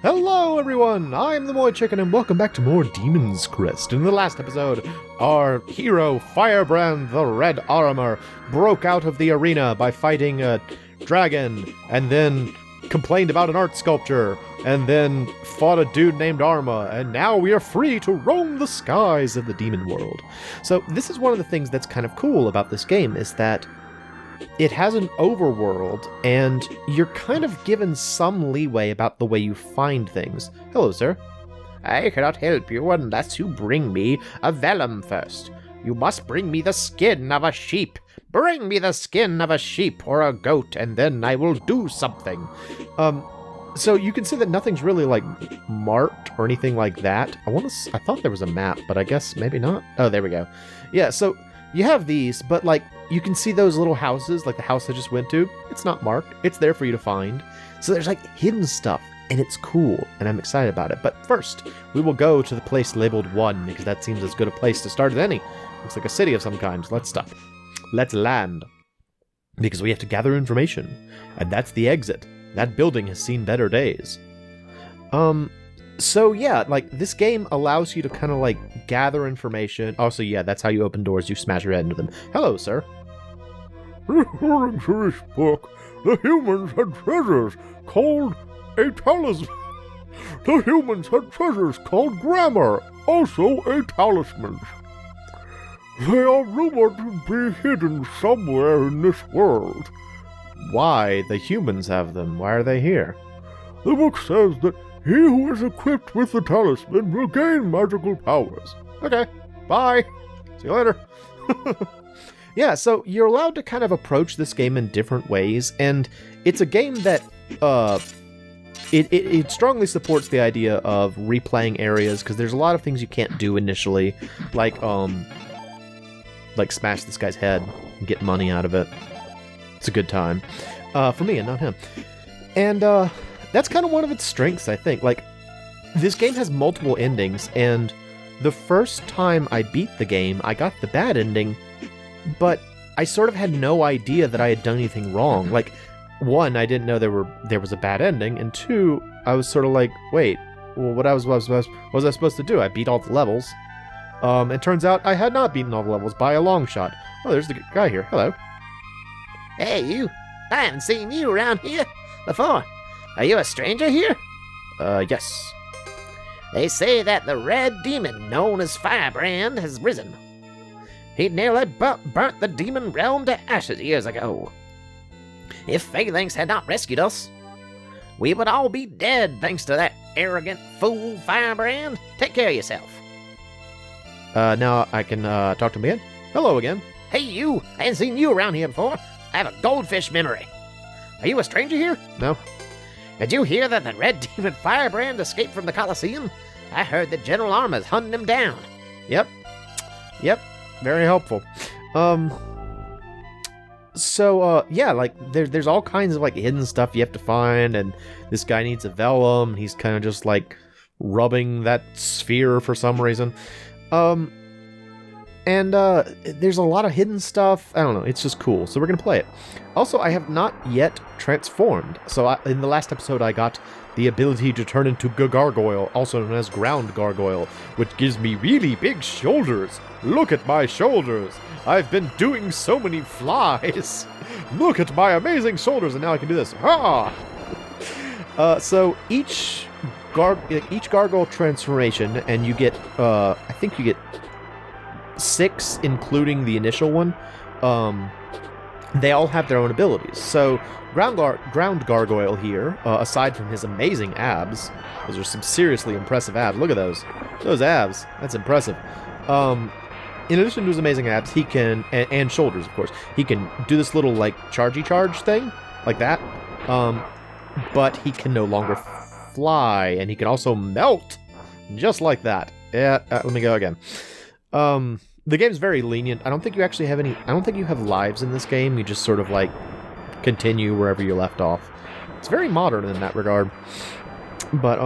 Hello everyone, I'm the MoeChicken and welcome back to more Demon's Crest. In the last episode, our hero, Firebrand the Red Armor, broke out of the arena by fighting a dragon, and then complained about an art sculpture, and then fought a dude named Arma, and now we are free to roam the skies of the demon world. So this is one of the things that's kind of cool about this game, is that it has an overworld, and you're kind of given some leeway about the way you find things. Hello, sir. I cannot help you unless you bring me a vellum first. You must bring me the skin of a sheep. Bring me the skin of a sheep or a goat, and then I will do something. So you can see that nothing's really, like, marked or anything like that. I thought there was a map, but I guess maybe not. Oh, there we go. Yeah, so you have these, but, like, you can see those little houses, like the house I just went to. It's not marked. It's there for you to find. So there's, like, hidden stuff, and it's cool, and I'm excited about it. But first, we will go to the place labeled 1, because that seems as good a place to start as any. Looks like a city of some kind. Let's stop. Let's land. Because we have to gather information. And that's the exit. That building has seen better days. So yeah, like, this game allows you to kind of, like, gather information. Also, yeah, that's how you open doors. You smash your head into them. Hello, sir. According to this book, the humans had treasures called a talisman. The humans had treasures called grammar, also a talisman. They are rumored to be hidden somewhere in this world. Why? The humans have them. Why are they here? The book says that he who is equipped with the talisman will gain magical powers. Okay, bye. See you later. Yeah, so you're allowed to kind of approach this game in different ways, and it's a game that it strongly supports the idea of replaying areas, because there's a lot of things you can't do initially, like smash this guy's head and get money out of it. It's a good time. For me and not him. And that's kind of one of its strengths, I think. Like, this game has multiple endings, and the first time I beat the game, I got the bad ending, but I sort of had no idea that I had done anything wrong. Like, 1, I didn't know there was a bad ending, and 2, I was sort of like, wait, well, what was I supposed to do? I beat all the levels. It turns out I had not beaten all the levels by a long shot. Oh, there's the guy here. Hello. Hey, you. I haven't seen you around here before. Are you a stranger here? Yes. They say that the red demon known as Firebrand has risen. He nearly burnt the demon realm to ashes years ago. If Phalanx had not rescued us, we would all be dead thanks to that arrogant fool Firebrand. Take care of yourself. Now I can talk to him again. Hello again. Hey, you. I haven't seen you around here before. I have a goldfish memory. Are you a stranger here? No. Did you hear that the red demon Firebrand escaped from the Colosseum? I heard that General Arma's hunting him down. Yep. Very helpful. So, yeah, like, there's all kinds of, like, hidden stuff you have to find, and this guy needs a vellum. He's kind of just, like, rubbing that sphere for some reason. And there's a lot of hidden stuff. I don't know. It's just cool. So we're going to play it. Also, I have not yet transformed. So in the last episode, I got the ability to turn into Gargoyle, also known as Ground Gargoyle, which gives me really big shoulders. Look at my shoulders. I've been doing so many flies. Look at my amazing shoulders, and now I can do this. Ha! So each gargoyle transformation, and you get, I think you get 6, including the initial one, they all have their own abilities. So, Ground Gargoyle here, aside from his amazing abs, those are some seriously impressive abs. Look at those. Those abs. That's impressive. In addition to his amazing abs, he can, and shoulders, of course, he can do this little, like, charge thing, like that. But he can no longer fly, and he can also melt, just like that. Yeah, let me go again. The game's very lenient. I don't think you actually have any... I don't think you have lives in this game. You just sort of, like, continue wherever you left off. It's very modern in that regard. But,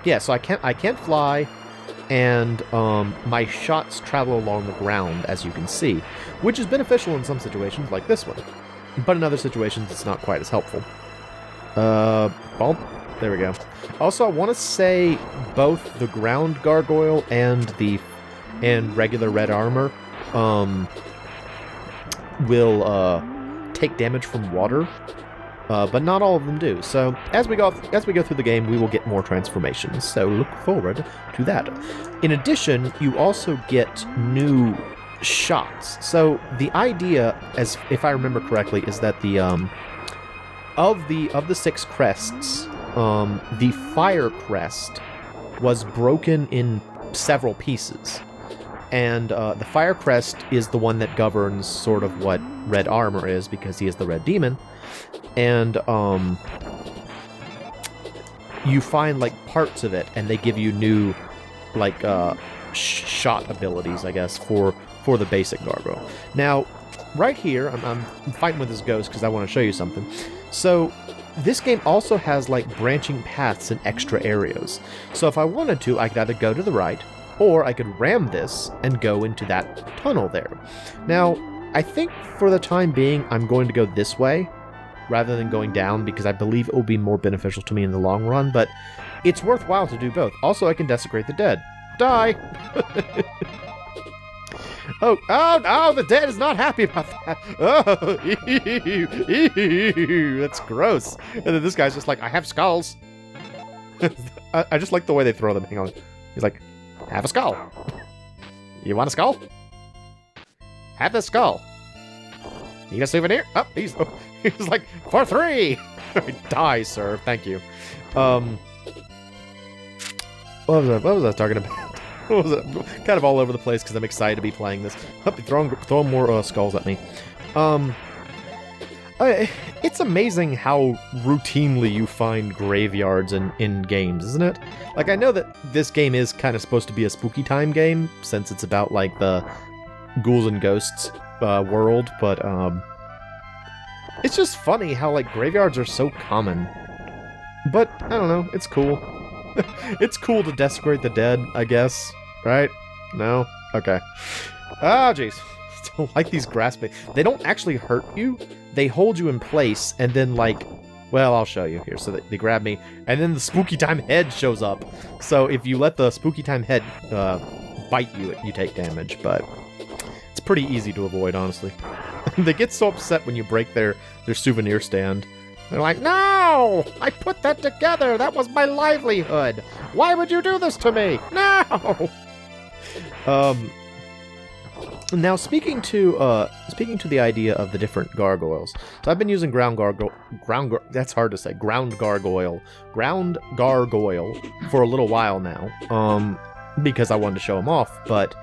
yeah, so I can't fly, and, my shots travel along the ground, as you can see, which is beneficial in some situations, like this one. But in other situations, it's not quite as helpful. Bump. There we go. Also, I want to say both the ground gargoyle and regular red armor will take damage from water, but not all of them do. So as we go through the game, we will get more transformations. So look forward to that. In addition, you also get new shots. So the idea, as if I remember correctly, is that the of the 6 crests, the fire crest was broken in several pieces. And the fire crest is the one that governs sort of what red armor is, because he is the red demon. And you find like parts of it, and they give you new like shot abilities, I guess, for the basic gargoyle. Now, right here, I'm fighting with this ghost because I want to show you something. So this game also has like branching paths in extra areas. So if I wanted to, I could either go to the right, or I could ram this and go into that tunnel there. Now, I think for the time being, I'm going to go this way rather than going down, because I believe it will be more beneficial to me in the long run, but it's worthwhile to do both. Also, I can desecrate the dead. Die! Oh, the dead is not happy about that. Oh, ew, that's gross. And then this guy's just like, I have skulls. I just like the way they throw them. Hang on. He's like, have a skull. You want a skull? Have the skull. Need a souvenir? Oh, he's like, for 3! Die, sir. Thank you. What was I talking about? What was it? Kind of all over the place because I'm excited to be playing this. Throwing more skulls at me. It's amazing how routinely you find graveyards in games, isn't it? Like, I know that this game is kind of supposed to be a spooky time game, since it's about, like, the ghouls and ghosts world, but, it's just funny how, like, graveyards are so common. But, I don't know, it's cool. It's cool to desecrate the dead, I guess. Right? No? Okay. Ah, jeez. Don't like these grasping. They don't actually hurt you. They hold you in place, and then, like... Well, I'll show you here. So they grab me, and then the Spooky Time head shows up. So if you let the Spooky Time head bite you, you take damage, but... It's pretty easy to avoid, honestly. They get so upset when you break their souvenir stand. They're like, no! I put that together! That was my livelihood! Why would you do this to me? No! Now, speaking to the idea of the different gargoyles, so I've been using ground gargoyle for a little while now, because I wanted to show them off, but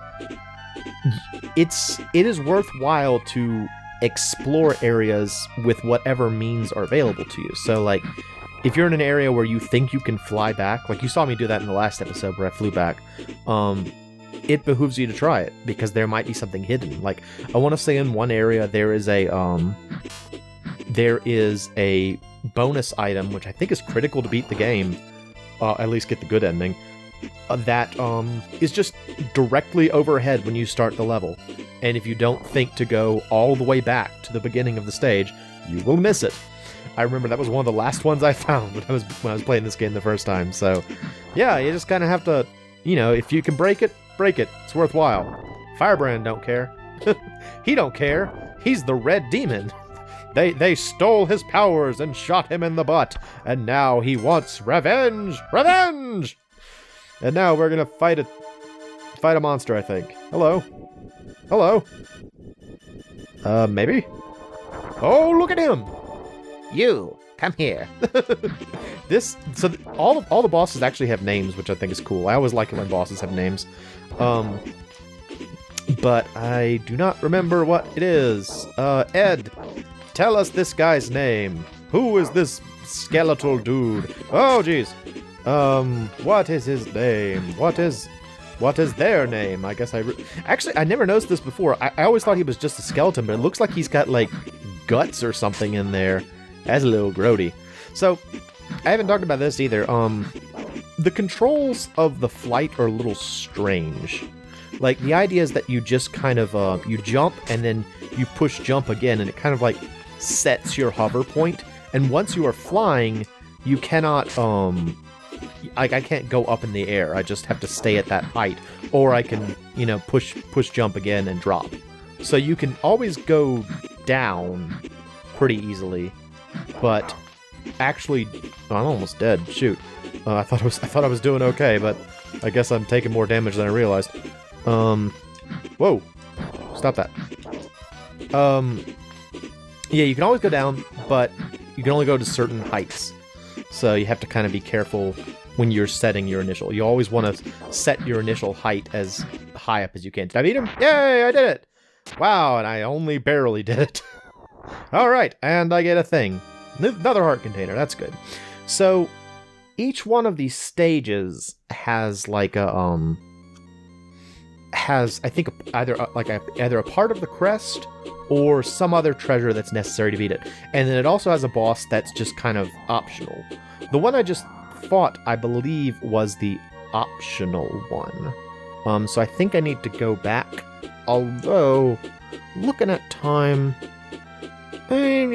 it is worthwhile to explore areas with whatever means are available to you. So, like, if you're in an area where you think you can fly back, like you saw me do that in the last episode where I flew back, it behooves you to try it, because there might be something hidden. Like, I want to say in one area there is a bonus item, which I think is critical to beat the game, at least get the good ending, that is just directly overhead when you start the level. And if you don't think to go all the way back to the beginning of the stage, you will miss it. I remember that was one of the last ones I found when I was playing this game the first time. So, yeah, you just kind of have to, you know, if you can break it, break it. It's worthwhile. Firebrand don't care. He don't care. He's the red demon. They stole his powers and shot him in the butt, and now he wants revenge! Revenge! And now we're gonna fight a monster, I think. Hello? Hello? Maybe? Oh, look at him! You, come here. All the bosses actually have names, which I think is cool. I always like it when bosses have names. But I do not remember what it is. Ed, tell us this guy's name. Who is this skeletal dude? Oh, jeez. What is his name? What is their name? I guess actually, I never noticed this before. I always thought he was just a skeleton, but it looks like he's got, like, guts or something in there. That's a little grody. So, I haven't talked about this either. The controls of the flight are a little strange. Like, the idea is that you just kind of, you jump, and then you push jump again, and it kind of, like, sets your hover point. And once you are flying, you cannot, I can't go up in the air. I just have to stay at that height. Or I can, you know, push jump again and drop. So you can always go down pretty easily. But actually, oh, I'm almost dead. Shoot. I thought I was doing okay, but I guess I'm taking more damage than I realized. Whoa. Stop that. Yeah, you can always go down, but you can only go to certain heights. So you have to kind of be careful when you're setting your initial. You always want to set your initial height as high up as you can. Did I beat him? Yay, I did it! Wow, and I only barely did it. Alright, and I get a thing. Another heart container, that's good. So, each one of these stages has like a, has, I think, either a part of the crest or some other treasure that's necessary to beat it. And then it also has a boss that's just kind of optional. The one I just fought, I believe, was the optional one. So I think I need to go back. Although, looking at time... Okay,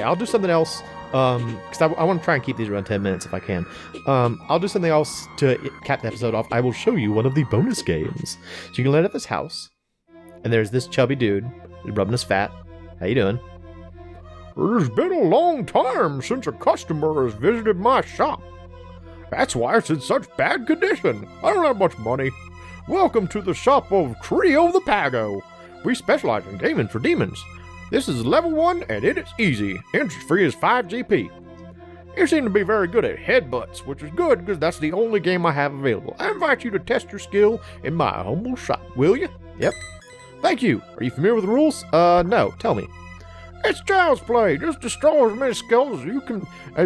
I'll do something else. Because I want to try and keep these around 10 minutes if I can. I'll do something else to cap the episode off. I will show you one of the bonus games. So you can land at this house. And there's this chubby dude rubbing his fat. How you doing? It has been a long time since a customer has visited my shop. That's why it's in such bad condition. I don't have much money. Welcome to the shop of Trio the Pago. We specialize in gaming for demons. This is level 1 and it is easy. Entry fee is 5 GP. You seem to be very good at headbutts, which is good because that's the only game I have available. I invite you to test your skill in my humble shop, will you? Yep. Thank you. Are you familiar with the rules? No. Tell me. It's child's play. Just destroy as many skulls as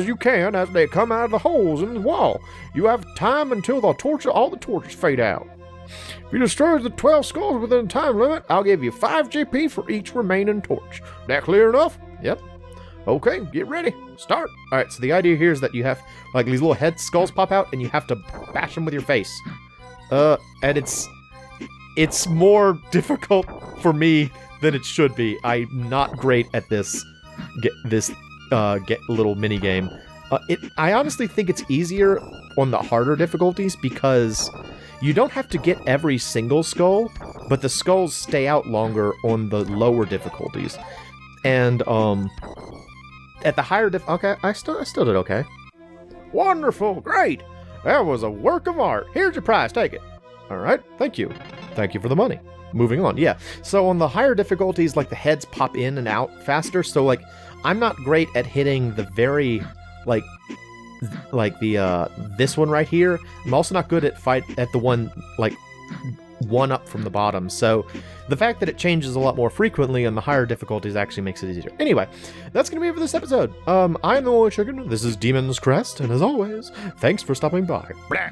you can as they come out of the holes in the wall. You have time until all the torches fade out. If you destroy the 12 skulls within the time limit, I'll give you 5 GP for each remaining torch. That clear enough? Yep. Okay, get ready. Start. Alright, so the idea here is that you have, like, these little head skulls pop out, and you have to bash them with your face. And it's more difficult for me than it should be. I'm not great at this little mini game. I honestly think it's easier on the harder difficulties because you don't have to get every single skull, but the skulls stay out longer on the lower difficulties. And at the higher okay, I still did okay. Wonderful, great. That was a work of art. Here's your prize, take it. All right, thank you. Thank you for the money. Moving on, yeah. So on the higher difficulties, like, the heads pop in and out faster, so, like, I'm not great at hitting the very, like this one right here. I'm also not good at the one, like, one up from the bottom, so the fact that it changes a lot more frequently on the higher difficulties actually makes it easier. Anyway, that's gonna be it for this episode. I'm the MoeChicken, this is Demon's Crest, and as always, thanks for stopping by. Blah.